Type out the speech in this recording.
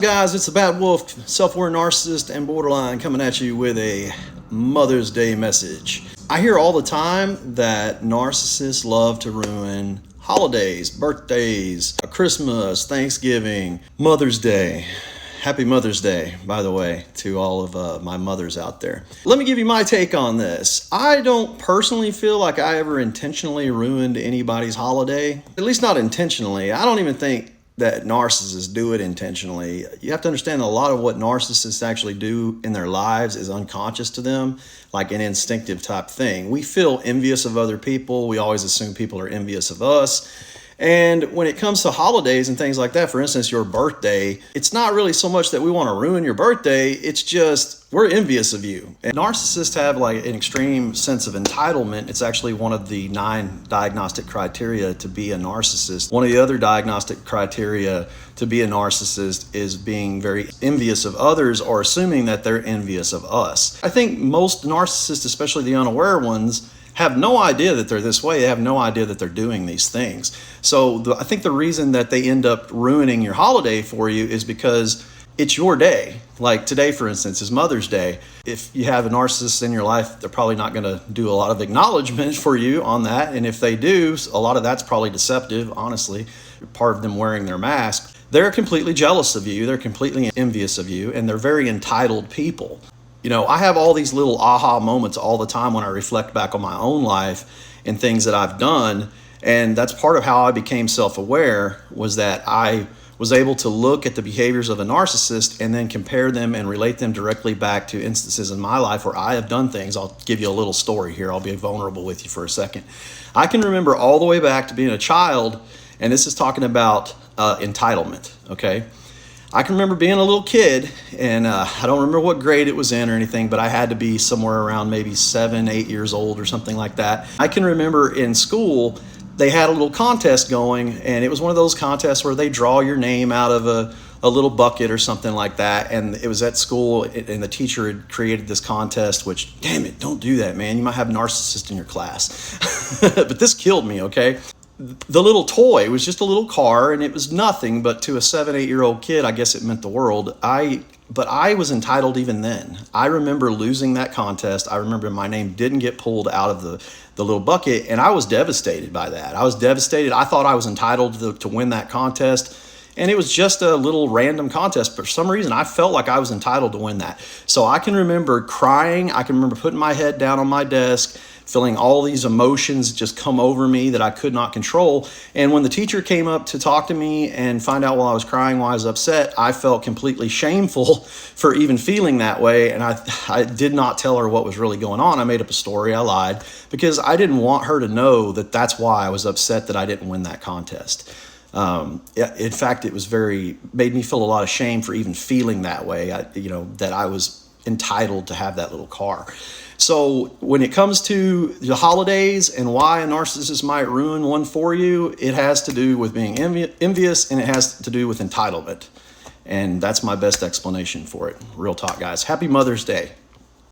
Guys, it's the Bad Wolf, self-aware narcissist, and borderline coming at you with a Mother's Day message. I hear all the time that narcissists love to ruin holidays, birthdays, Christmas, Thanksgiving, Mother's Day. Happy Mother's Day, by the way, to all of my mothers out there. Let me give you my take on this. I don't personally feel like I ever intentionally ruined anybody's holiday, at least not intentionally. I don't even think that narcissists do it intentionally. You have to understand that a lot of what narcissists actually do in their lives is unconscious to them, like an instinctive type thing. We feel envious of other people. We always assume people are envious of us. And when it comes to holidays and things like that, for instance, your birthday, it's not really so much that we want to ruin your birthday. It's just we're envious of you. And narcissists have like an extreme sense of entitlement. It's actually one of the 9 diagnostic criteria to be a narcissist. One of the other diagnostic criteria to be a narcissist is being very envious of others or assuming that they're envious of us. I think most narcissists, especially the unaware ones, have no idea that they're this way. They have no idea that they're doing these things. So I think the reason that they end up ruining your holiday for you is because it's your day. Like today, for instance, is Mother's Day. If you have a narcissist in your life, they're probably not going to do a lot of acknowledgement for you on that. And if they do, a lot of that's probably deceptive, honestly, part of them wearing their mask. They're completely jealous of you. They're completely envious of you, and they're very entitled people. You know, I have all these little aha moments all the time when I reflect back on my own life and things that I've done. And that's part of how I became self-aware, was that I was able to look at the behaviors of a narcissist and then compare them and relate them directly back to instances in my life where I have done things. I'll give you a little story here. I'll be vulnerable with you for a second. I can remember all the way back to being a child, and this is talking about entitlement, okay? I can remember being a little kid, and I don't remember what grade it was in or anything, but I had to be somewhere around maybe 7, 8 years old or something like that. I can remember in school, they had a little contest going, and it was one of those contests where they draw your name out of a little bucket or something like that. And it was at school, and the teacher had created this contest, which, damn it, don't do that, man. You might have a narcissist in your class. But this killed me, okay? The little toy was just a little car, and it was nothing, but to a 7, 8-year-old kid, I guess it meant the world. But I was entitled even then. I remember losing that contest. I remember my name didn't get pulled out of the little bucket, and I was devastated by that. I was devastated. I thought I was entitled to win that contest, and it was just a little random contest. But for some reason, I felt like I was entitled to win that. So I can remember crying. I can remember putting my head down on my desk, feeling all these emotions just come over me that I could not control. And when the teacher came up to talk to me and find out while I was crying, why I was upset, I felt completely shameful for even feeling that way. And I did not tell her what was really going on. I made up a story. I lied because I didn't want her to know that that's why I was upset that I didn't win that contest. In fact, it was made me feel a lot of shame for even feeling that way. That I was entitled to have that little car. So when it comes to the holidays and why a narcissist might ruin one for you, it has to do with being envious, and it has to do with entitlement. And that's my best explanation for it. Real talk, guys. Happy Mother's Day.